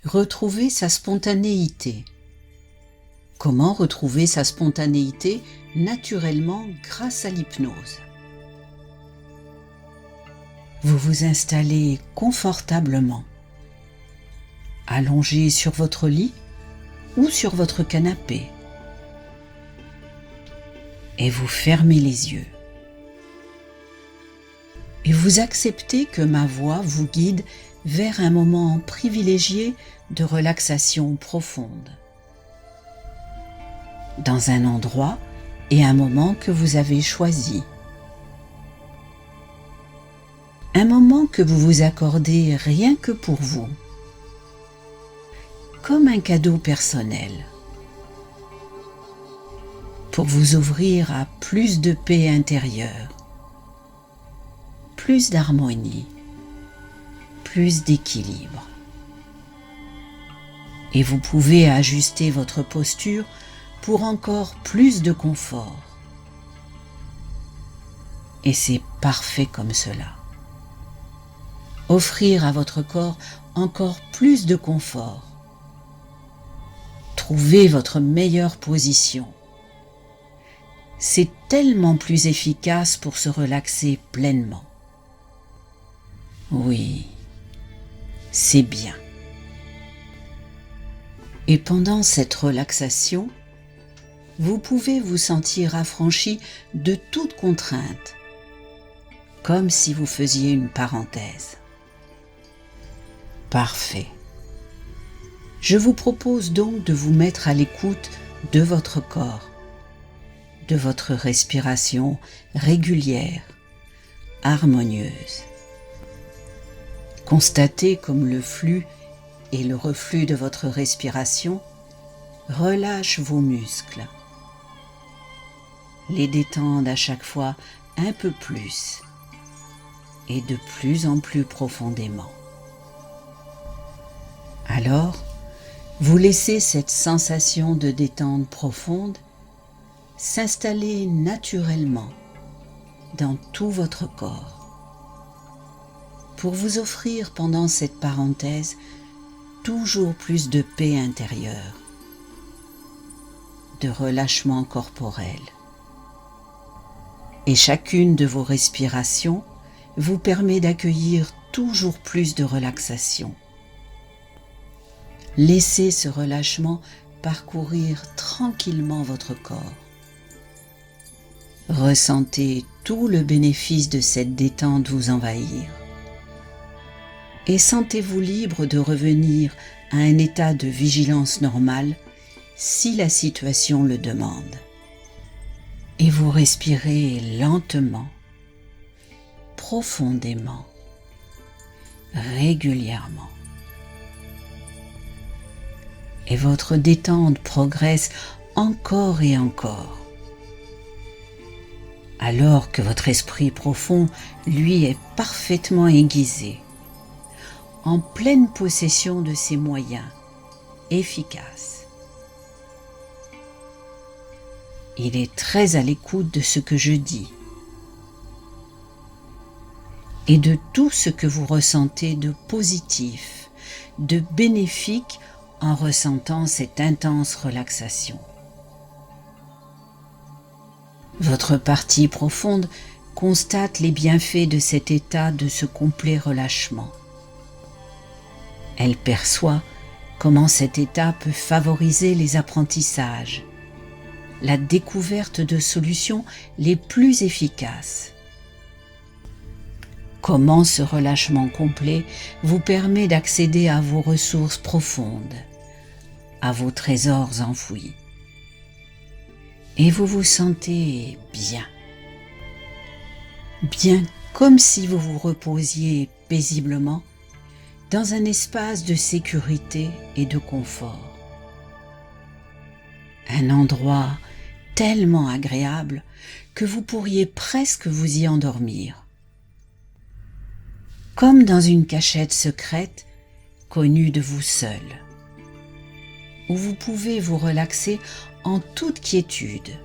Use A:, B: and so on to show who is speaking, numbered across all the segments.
A: Retrouver sa spontanéité. Comment retrouver sa spontanéité naturellement grâce à l'hypnose? Vous vous installez confortablement, allongé sur votre lit ou sur votre canapé, et vous fermez les yeux. Et vous acceptez que ma voix vous guide vers un moment privilégié de relaxation profonde, dans un endroit et un moment que vous avez choisi. Un moment que vous vous accordez rien que pour vous, comme un cadeau personnel, pour vous ouvrir à plus de paix intérieure, plus d'harmonie, plus d'équilibre. Et vous pouvez ajuster votre posture pour encore plus de confort. Et c'est parfait comme cela. Offrir à votre corps encore plus de confort. Trouvez votre meilleure position. C'est tellement plus efficace pour se relaxer pleinement. Oui, c'est bien. Et pendant cette relaxation, vous pouvez vous sentir affranchi de toute contrainte, comme si vous faisiez une parenthèse. Parfait. Je vous propose donc de vous mettre à l'écoute de votre corps, de votre respiration régulière, harmonieuse. Constatez comme le flux et le reflux de votre respiration relâche vos muscles, les détendent à chaque fois un peu plus et de plus en plus profondément. Alors, vous laissez cette sensation de détente profonde s'installer naturellement dans tout votre corps pour vous offrir pendant cette parenthèse toujours plus de paix intérieure, de relâchement corporel. Et chacune de vos respirations vous permet d'accueillir toujours plus de relaxation. Laissez ce relâchement parcourir tranquillement votre corps. Ressentez tout le bénéfice de cette détente vous envahir. Et sentez-vous libre de revenir à un état de vigilance normale si la situation le demande. Et vous respirez lentement, profondément, régulièrement. Et votre détente progresse encore et encore, alors que votre esprit profond, lui, est parfaitement aiguisé, en pleine possession de ses moyens efficaces. Il est très à l'écoute de ce que je dis et de tout ce que vous ressentez de positif, de bénéfique en ressentant cette intense relaxation. Votre partie profonde constate les bienfaits de cet état de ce complet relâchement. Elle perçoit comment cet état peut favoriser les apprentissages, la découverte de solutions les plus efficaces. Comment ce relâchement complet vous permet d'accéder à vos ressources profondes, à vos trésors enfouis. Et vous vous sentez bien. Bien comme si vous vous reposiez paisiblement dans un espace de sécurité et de confort. Un endroit tellement agréable que vous pourriez presque vous y endormir. Comme dans une cachette secrète connue de vous seul, où vous pouvez vous relaxer en toute quiétude.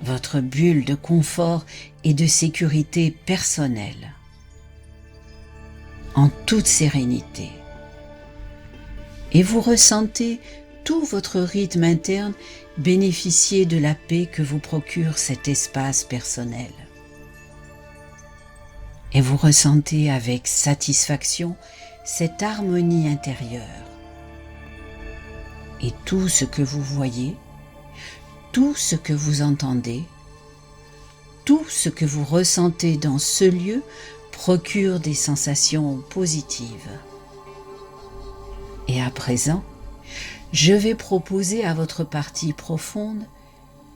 A: Votre bulle de confort et de sécurité personnelle. En toute sérénité. et vous ressentez tout votre rythme interne bénéficier de la paix que vous procure cet espace personnel. Et vous ressentez avec satisfaction cette harmonie intérieure. Et tout ce que vous voyez, tout ce que vous entendez, tout ce que vous ressentez dans ce lieu procure des sensations positives. Et à présent, je vais proposer à votre partie profonde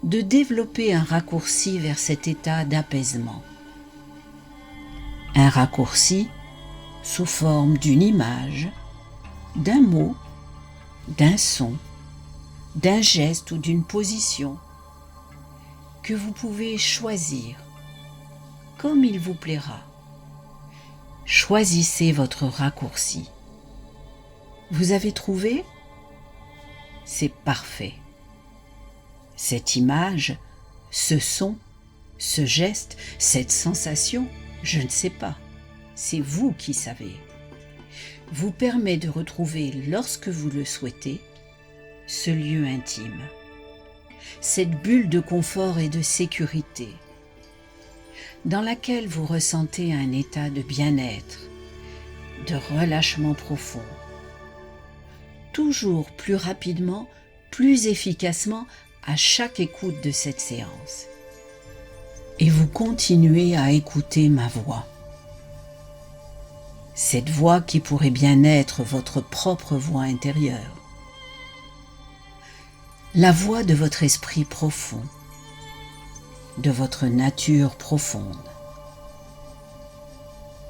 A: de développer un raccourci vers cet état d'apaisement. Un raccourci sous forme d'une image, d'un mot, d'un son, d'un geste ou d'une position que vous pouvez choisir comme il vous plaira. Choisissez votre raccourci. Vous avez trouvé ? C'est parfait. Cette image, ce son, ce geste, cette sensation, je ne sais pas. C'est vous qui savez. Vous permet de retrouver, lorsque vous le souhaitez, ce lieu intime, cette bulle de confort et de sécurité, dans laquelle vous ressentez un état de bien-être, de relâchement profond, toujours plus rapidement, plus efficacement à chaque écoute de cette séance. Et vous continuez à écouter ma voix. Cette voix qui pourrait bien être votre propre voix intérieure. La voix de votre esprit profond, de votre nature profonde.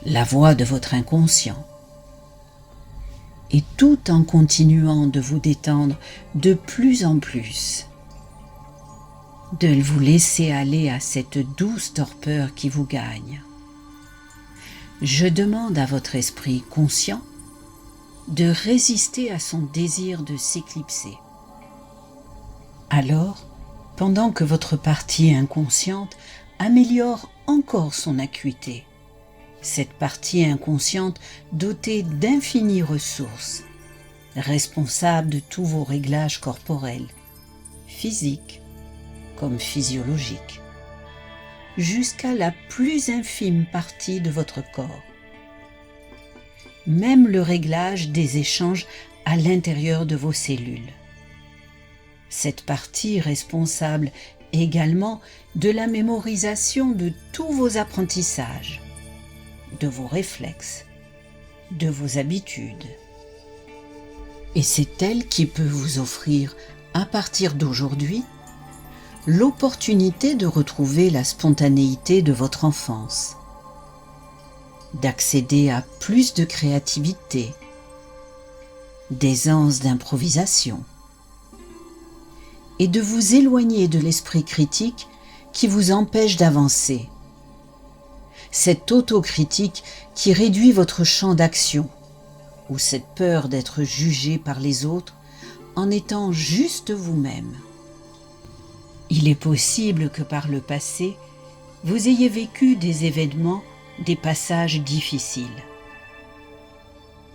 A: La voix de votre inconscient. Et tout en continuant de vous détendre de plus en plus, de vous laisser aller à cette douce torpeur qui vous gagne. Je demande à votre esprit conscient de résister à son désir de s'éclipser. Alors, pendant que votre partie inconsciente améliore encore son acuité, cette partie inconsciente dotée d'infinies ressources, responsable de tous vos réglages corporels, physiques comme physiologiques, jusqu'à la plus infime partie de votre corps. Même le réglage des échanges à l'intérieur de vos cellules. Cette partie responsable également de la mémorisation de tous vos apprentissages, de vos réflexes, de vos habitudes. Et c'est elle qui peut vous offrir, à partir d'aujourd'hui, l'opportunité de retrouver la spontanéité de votre enfance, d'accéder à plus de créativité, d'aisance d'improvisation, et de vous éloigner de l'esprit critique qui vous empêche d'avancer. Cette autocritique qui réduit votre champ d'action, ou cette peur d'être jugé par les autres en étant juste vous-même. Il est possible que par le passé, vous ayez vécu des événements, des passages difficiles,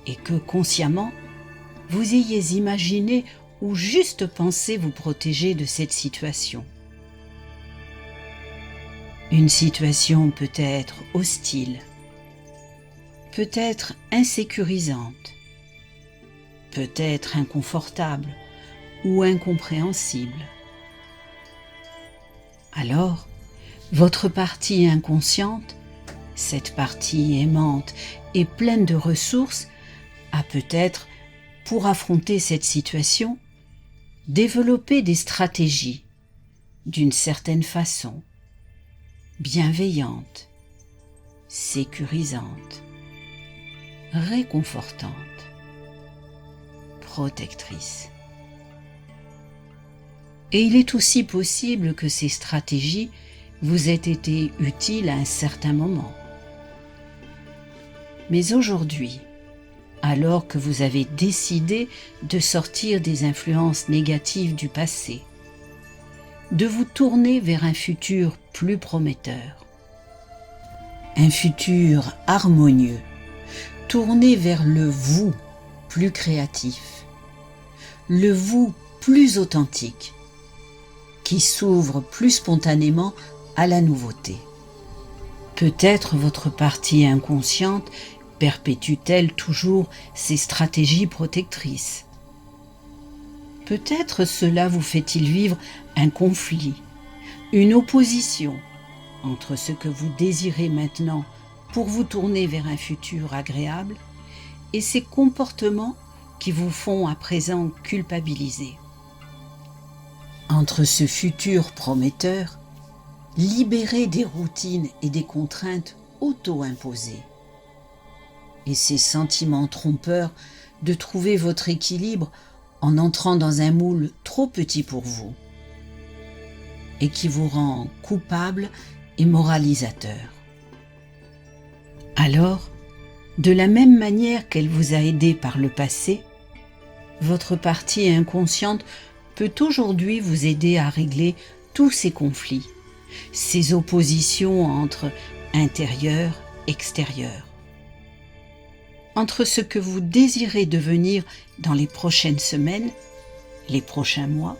A: et que consciemment, vous ayez imaginé ou juste pensé vous protéger de cette situation. Une situation peut être hostile, peut être insécurisante, peut être inconfortable ou incompréhensible. Alors, votre partie inconsciente, cette partie aimante et pleine de ressources, a peut-être, pour affronter cette situation, développé des stratégies, d'une certaine façon, bienveillante, sécurisante, réconfortante, protectrice. Et il est aussi possible que ces stratégies vous aient été utiles à un certain moment. Mais aujourd'hui, alors que vous avez décidé de sortir des influences négatives du passé, de vous tourner vers un futur plus prometteur, un futur harmonieux, tourné vers le vous plus créatif, le vous plus authentique, qui s'ouvre plus spontanément à la nouveauté. Peut-être votre partie inconsciente perpétue-t-elle toujours ses stratégies protectrices. Peut-être cela vous fait-il vivre un conflit, une opposition entre ce que vous désirez maintenant pour vous tourner vers un futur agréable et ces comportements qui vous font à présent culpabiliser. Entre ce futur prometteur, libéré des routines et des contraintes auto-imposées, et ces sentiments trompeurs de trouver votre équilibre en entrant dans un moule trop petit pour vous, et qui vous rend coupable et moralisateur. Alors, de la même manière qu'elle vous a aidé par le passé, votre partie inconsciente peut aujourd'hui vous aider à régler tous ces conflits, ces oppositions entre intérieur et extérieur, entre ce que vous désirez devenir dans les prochaines semaines, les prochains mois,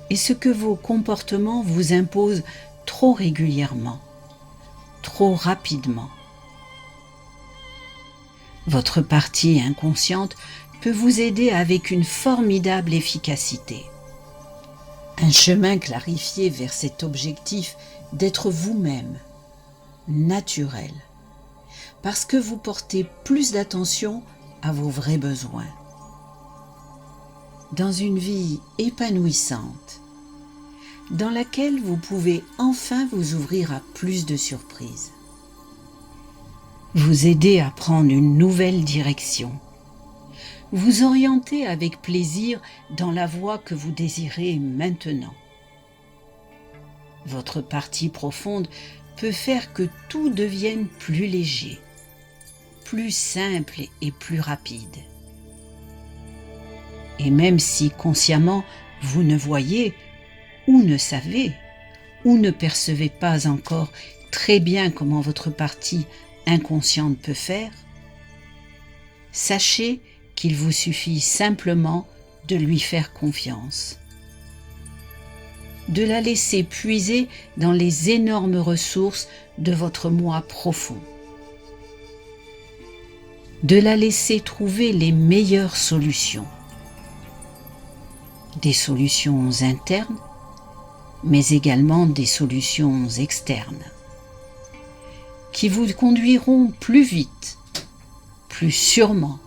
A: et ce que vos comportements vous imposent trop régulièrement, trop rapidement. Votre partie inconsciente peut vous aider avec une formidable efficacité. Un chemin clarifié vers cet objectif d'être vous-même, naturel, parce que vous portez plus d'attention à vos vrais besoins. Dans une vie épanouissante, dans laquelle vous pouvez enfin vous ouvrir à plus de surprises. Vous aider à prendre une nouvelle direction. Vous orienter avec plaisir dans la voie que vous désirez maintenant. Votre partie profonde peut faire que tout devienne plus léger, plus simple et plus rapide. Et même si consciemment vous ne voyez ou ne savez ou ne percevez pas encore très bien comment votre partie inconsciente peut faire, sachez qu'il vous suffit simplement de lui faire confiance, de la laisser puiser dans les énormes ressources de votre moi profond, de la laisser trouver les meilleures solutions, des solutions internes, mais également des solutions externes, qui vous conduiront plus vite, plus sûrement,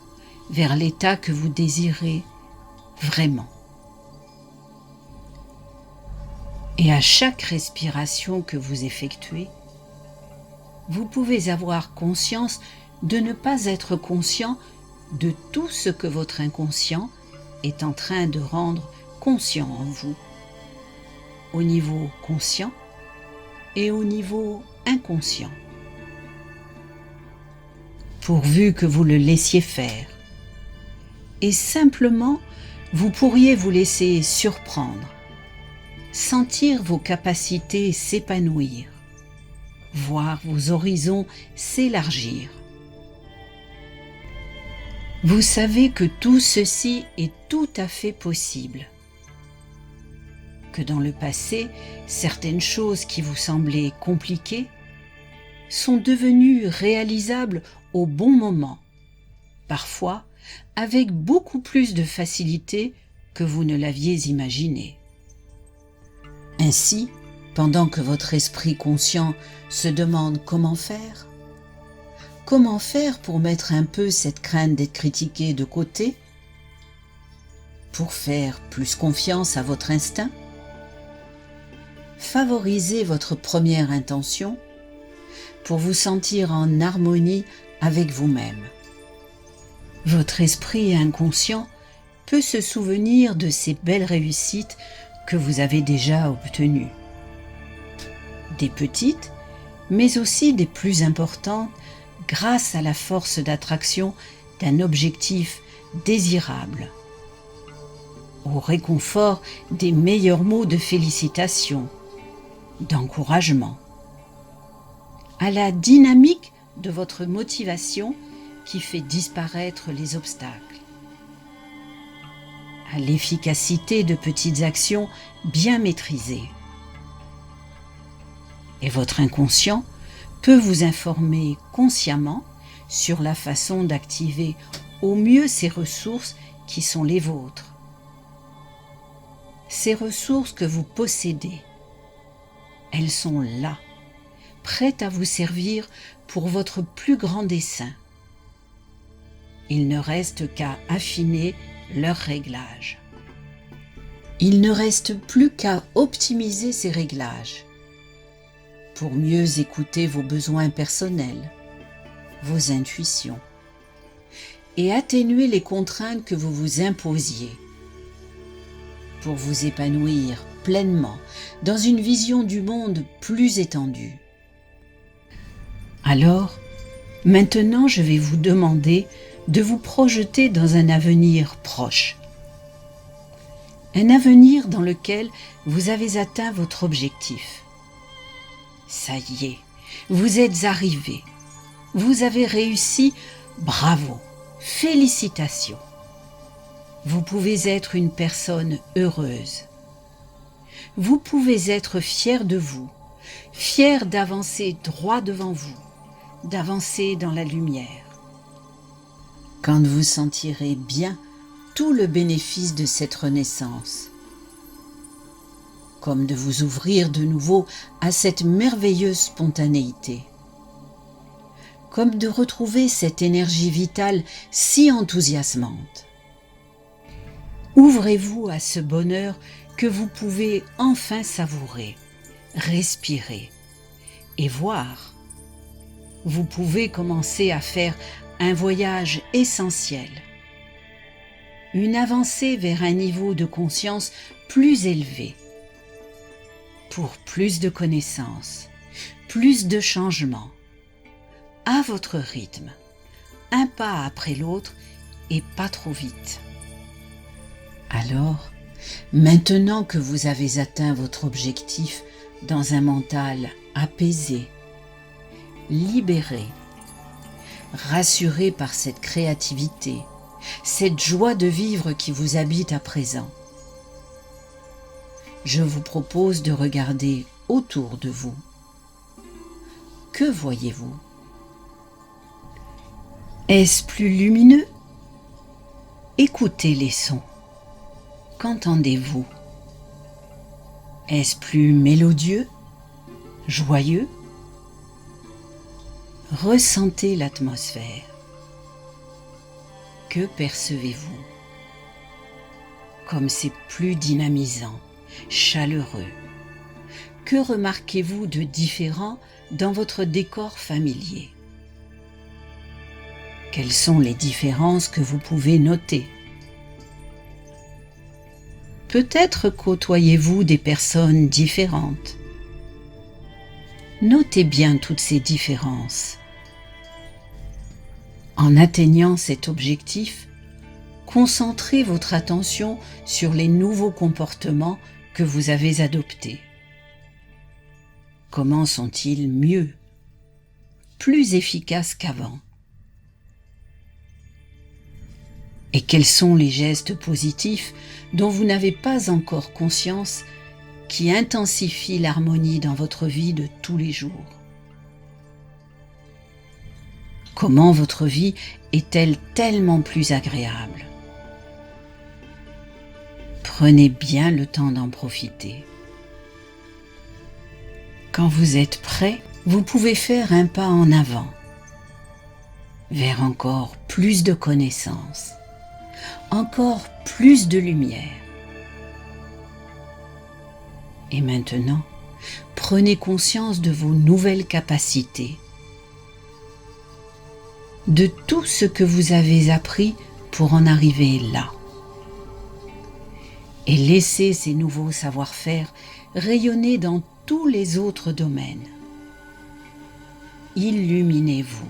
A: vers l'état que vous désirez vraiment. Et à chaque respiration que vous effectuez, vous pouvez avoir conscience de ne pas être conscient de tout ce que votre inconscient est en train de rendre conscient en vous, au niveau conscient et au niveau inconscient. Pourvu que vous le laissiez faire, et simplement vous pourriez vous laisser surprendre, sentir vos capacités s'épanouir, voir vos horizons s'élargir. Vous savez que tout ceci est tout à fait possible, que dans le passé, certaines choses qui vous semblaient compliquées sont devenues réalisables au bon moment, parfois avec beaucoup plus de facilité que vous ne l'aviez imaginé. Ainsi, pendant que votre esprit conscient se demande comment faire pour mettre un peu cette crainte d'être critiqué de côté, pour faire plus confiance à votre instinct, favorisez votre première intention pour vous sentir en harmonie avec vous-même. Votre esprit inconscient peut se souvenir de ces belles réussites que vous avez déjà obtenues. Des petites, mais aussi des plus importantes, grâce à la force d'attraction d'un objectif désirable, au réconfort des meilleurs mots de félicitations, d'encouragement, à la dynamique de votre motivation qui fait disparaître les obstacles. à l'efficacité de petites actions bien maîtrisées. Et votre inconscient peut vous informer consciemment sur la façon d'activer au mieux ces ressources qui sont les vôtres. Ces ressources que vous possédez, elles sont là, prêtes à vous servir pour votre plus grand dessein. Il ne reste qu'à affiner leur réglage. Il ne reste plus qu'à optimiser ces réglages pour mieux écouter vos besoins personnels, vos intuitions, et atténuer les contraintes que vous vous imposiez pour vous épanouir pleinement dans une vision du monde plus étendue. Alors, maintenant je vais vous demander de vous projeter dans un avenir proche. Un avenir dans lequel vous avez atteint votre objectif. Ça y est, vous êtes arrivé. Vous avez réussi, bravo, félicitations. Vous pouvez être une personne heureuse. Vous pouvez être fier de vous, fier d'avancer droit devant vous, d'avancer dans la lumière. Quand vous sentirez bien tout le bénéfice de cette renaissance, comme de vous ouvrir de nouveau à cette merveilleuse spontanéité, comme de retrouver cette énergie vitale si enthousiasmante. Ouvrez-vous à ce bonheur que vous pouvez enfin savourer, respirer et voir. Vous pouvez commencer à faire un voyage essentiel, une avancée vers un niveau de conscience plus élevé, pour plus de connaissances, plus de changements, à votre rythme, un pas après l'autre et pas trop vite. Alors, maintenant que vous avez atteint votre objectif dans un mental apaisé, libéré, rassuré par cette créativité, cette joie de vivre qui vous habite à présent, je vous propose de regarder autour de vous. Que voyez-vous? Est-ce plus lumineux? Écoutez les sons. Qu'entendez-vous? Est-ce plus mélodieux? Joyeux? Ressentez l'atmosphère. Que percevez-vous? Comme c'est plus dynamisant, chaleureux. Que remarquez-vous de différent dans votre décor familier? Quelles sont les différences que vous pouvez noter? Peut-être côtoyez-vous des personnes différentes. Notez bien toutes ces différences. En atteignant cet objectif, concentrez votre attention sur les nouveaux comportements que vous avez adoptés. Comment sont-ils mieux, plus efficaces qu'avant? Et quels sont les gestes positifs dont vous n'avez pas encore conscience qui intensifient l'harmonie dans votre vie de tous les jours? Comment votre vie est-elle tellement plus agréable? Prenez bien le temps d'en profiter. Quand vous êtes prêt, vous pouvez faire un pas en avant, vers encore plus de connaissances, encore plus de lumière. Et maintenant, prenez conscience de vos nouvelles capacités, de tout ce que vous avez appris pour en arriver là. Et laissez ces nouveaux savoir-faire rayonner dans tous les autres domaines. Illuminez-vous,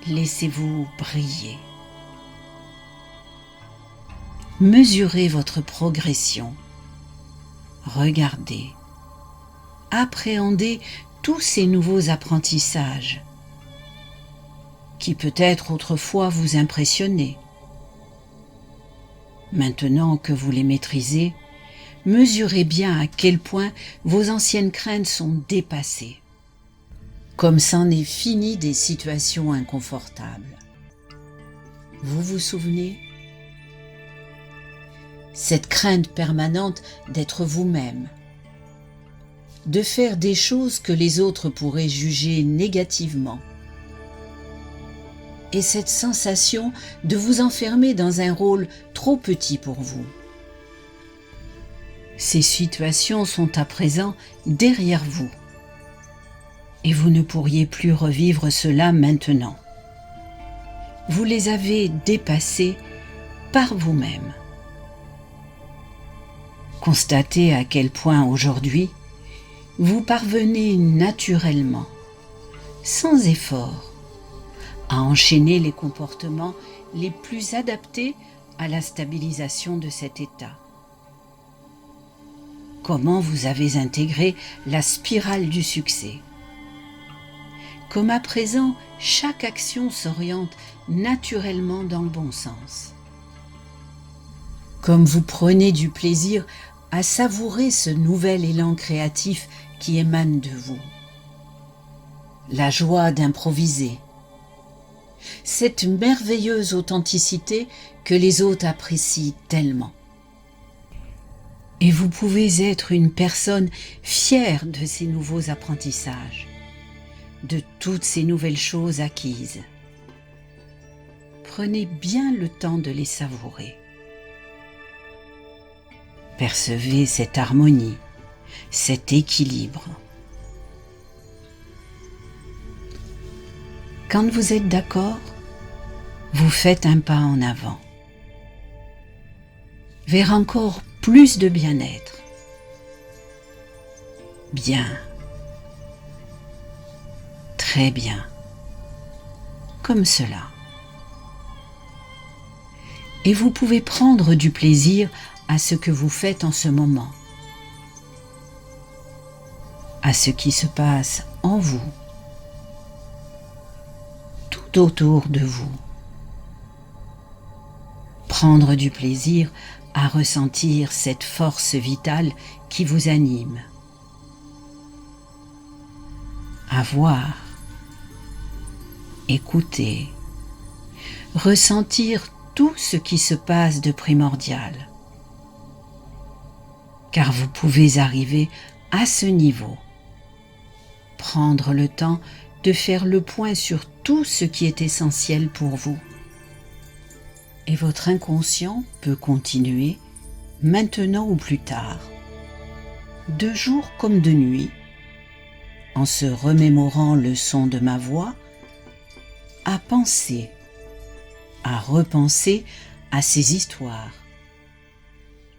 A: laissez-vous briller. Mesurez votre progression. Regardez, appréhendez tous ces nouveaux apprentissages qui peut-être autrefois vous impressionnaient. Maintenant que vous les maîtrisez, mesurez bien à quel point vos anciennes craintes sont dépassées. Comme c'en est fini des situations inconfortables. Vous vous souvenez? Cette crainte permanente d'être vous-même, de faire des choses que les autres pourraient juger négativement, et cette sensation de vous enfermer dans un rôle trop petit pour vous. Ces situations sont à présent derrière vous, et vous ne pourriez plus revivre cela maintenant. Vous les avez dépassées par vous-même. Constatez à quel point aujourd'hui, vous parvenez naturellement, sans effort, à enchaîner les comportements les plus adaptés à la stabilisation de cet état. Comment vous avez intégré la spirale du succès. Comme à présent, chaque action s'oriente naturellement dans le bon sens. Comme vous prenez du plaisir à savourer ce nouvel élan créatif qui émane de vous. La joie d'improviser. Cette merveilleuse authenticité que les autres apprécient tellement. Et vous pouvez être une personne fière de ces nouveaux apprentissages, de toutes ces nouvelles choses acquises. Prenez bien le temps de les savourer. Percevez cette harmonie, cet équilibre. Quand vous êtes d'accord, vous faites un pas en avant, vers encore plus de bien-être. Bien, très bien, comme cela. Et vous pouvez prendre du plaisir à ce que vous faites en ce moment, à ce qui se passe en vous, tout autour de vous. Prendre du plaisir à ressentir cette force vitale qui vous anime, à voir, écouter, ressentir tout ce qui se passe de primordial. Car vous pouvez arriver à ce niveau, prendre le temps de faire le point sur tout ce qui est essentiel pour vous. Et votre inconscient peut continuer, maintenant ou plus tard, de jour comme de nuit, en se remémorant le son de ma voix, à penser, à repenser à ces histoires,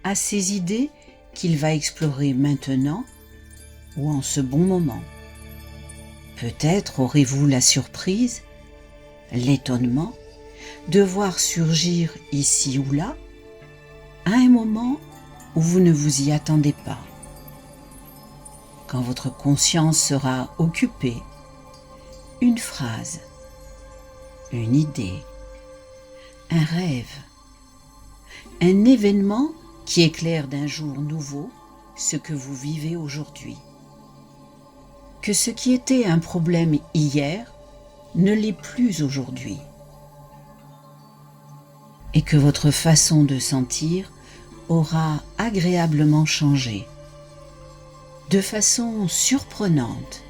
A: à ces idées qu'il va explorer maintenant ou en ce bon moment. Peut-être aurez-vous la surprise, l'étonnement, de voir surgir ici ou là, à un moment où vous ne vous y attendez pas. Quand votre conscience sera occupée, une phrase, une idée, un rêve, un événement qui éclaire d'un jour nouveau ce que vous vivez aujourd'hui. Que ce qui était un problème hier ne l'est plus aujourd'hui. Et que votre façon de sentir aura agréablement changé, de façon surprenante.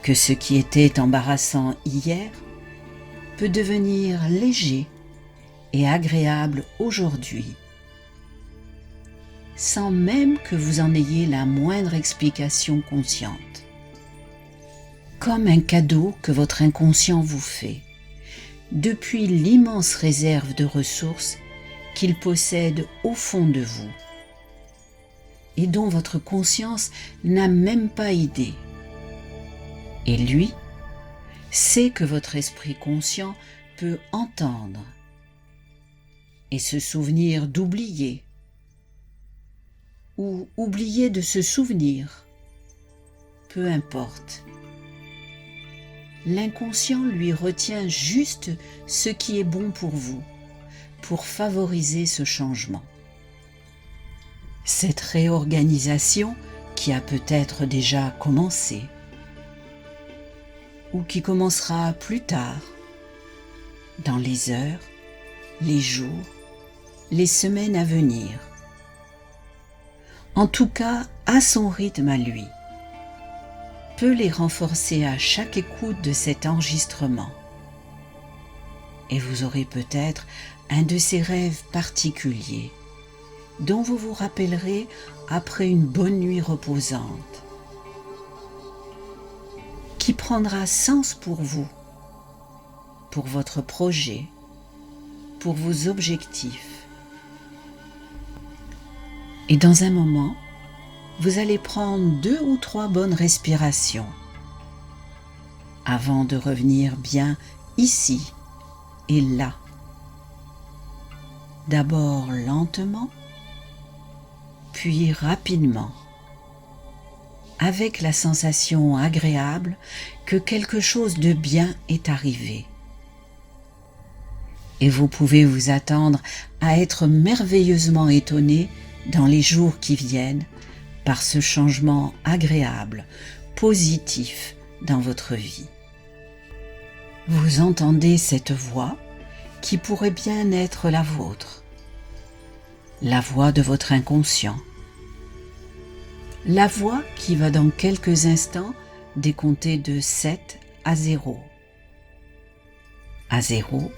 A: Que ce qui était embarrassant hier peut devenir léger et agréable aujourd'hui, sans même que vous en ayez la moindre explication consciente. Comme un cadeau que votre inconscient vous fait, depuis l'immense réserve de ressources qu'il possède au fond de vous, et dont votre conscience n'a même pas idée. Et lui sait que votre esprit conscient peut entendre et se souvenir d'oublier, ou oublier de se souvenir, peu importe. L'inconscient lui retient juste ce qui est bon pour vous, pour favoriser ce changement. Cette réorganisation qui a peut-être déjà commencé ou qui commencera plus tard, dans les heures, les jours, les semaines à venir. En tout cas, à son rythme à lui, peut les renforcer à chaque écoute de cet enregistrement. Et vous aurez peut-être un de ces rêves particuliers dont vous vous rappellerez après une bonne nuit reposante, qui prendra sens pour vous, pour votre projet, pour vos objectifs. Et dans un moment, vous allez prendre 2 ou 3 bonnes respirations avant de revenir bien ici et là. D'abord lentement, puis rapidement, avec la sensation agréable que quelque chose de bien est arrivé. Et vous pouvez vous attendre à être merveilleusement étonné dans les jours qui viennent par ce changement agréable, positif dans votre vie. Vous entendez cette voix qui pourrait bien être la vôtre, la voix de votre inconscient, la voix qui va dans quelques instants décompter de 7 à 0. À 0,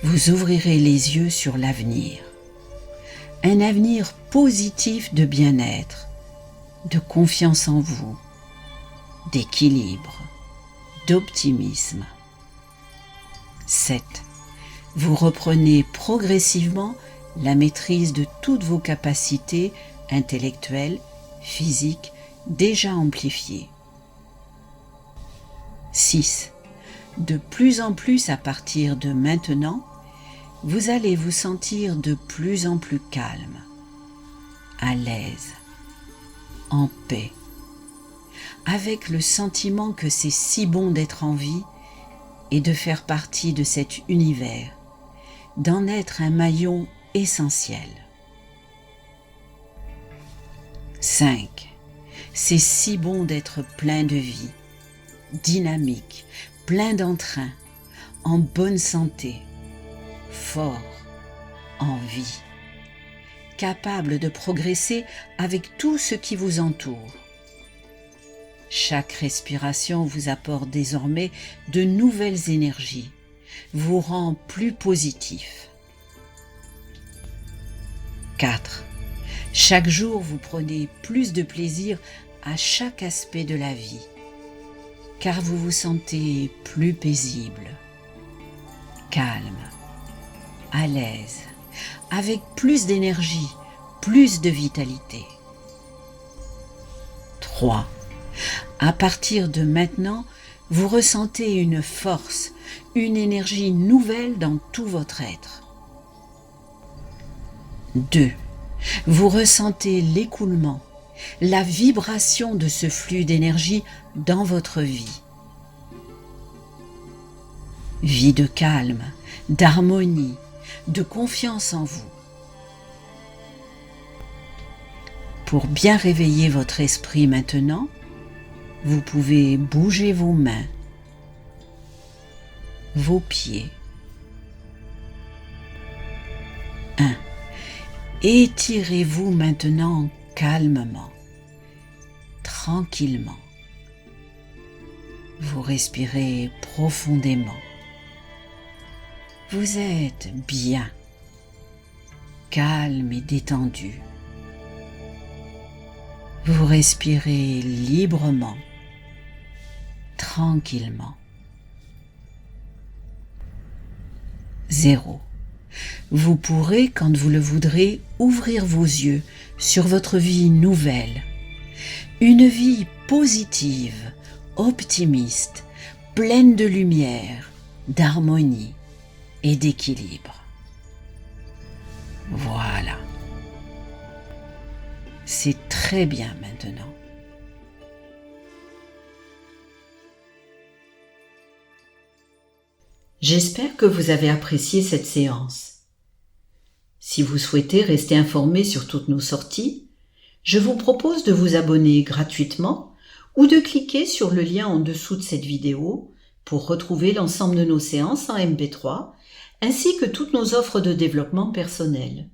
A: vous ouvrirez les yeux sur l'avenir. Un avenir positif de bien-être, de confiance en vous, d'équilibre, d'optimisme. 7. Vous reprenez progressivement la maîtrise de toutes vos capacités intellectuelles, physiques, déjà amplifiées. 6. De plus en plus à partir de maintenant, vous allez vous sentir de plus en plus calme, à l'aise, en paix, avec le sentiment que c'est si bon d'être en vie et de faire partie de cet univers, d'en être un maillon essentiel. 5. C'est si bon d'être plein de vie, dynamique, plein d'entrain, en bonne santé, fort, en vie, capable de progresser avec tout ce qui vous entoure. Chaque respiration vous apporte désormais de nouvelles énergies, vous rend plus positif. 4. Chaque jour, vous prenez plus de plaisir à chaque aspect de la vie, car vous vous sentez plus paisible, calme, à l'aise, avec plus d'énergie, plus de vitalité. 3. À partir de maintenant, vous ressentez une force, une énergie nouvelle dans tout votre être. 2. Vous ressentez l'écoulement, la vibration de ce flux d'énergie dans votre vie. Vie de calme, d'harmonie, de confiance en vous. Pour bien réveiller votre esprit maintenant, vous pouvez bouger vos mains, vos pieds. 1. Étirez-vous maintenant calmement, tranquillement. Vous respirez profondément. Vous êtes bien, calme et détendu. Vous respirez librement, tranquillement. 0. Vous pourrez, quand vous le voudrez, ouvrir vos yeux sur votre vie nouvelle. Une vie positive, optimiste, pleine de lumière, d'harmonie et d'équilibre. Voilà. C'est très bien maintenant. J'espère que vous avez apprécié cette séance. Si vous souhaitez rester informé sur toutes nos sorties, je vous propose de vous abonner gratuitement ou de cliquer sur le lien en dessous de cette vidéo pour retrouver l'ensemble de nos séances en MP3 ainsi que toutes nos offres de développement personnel.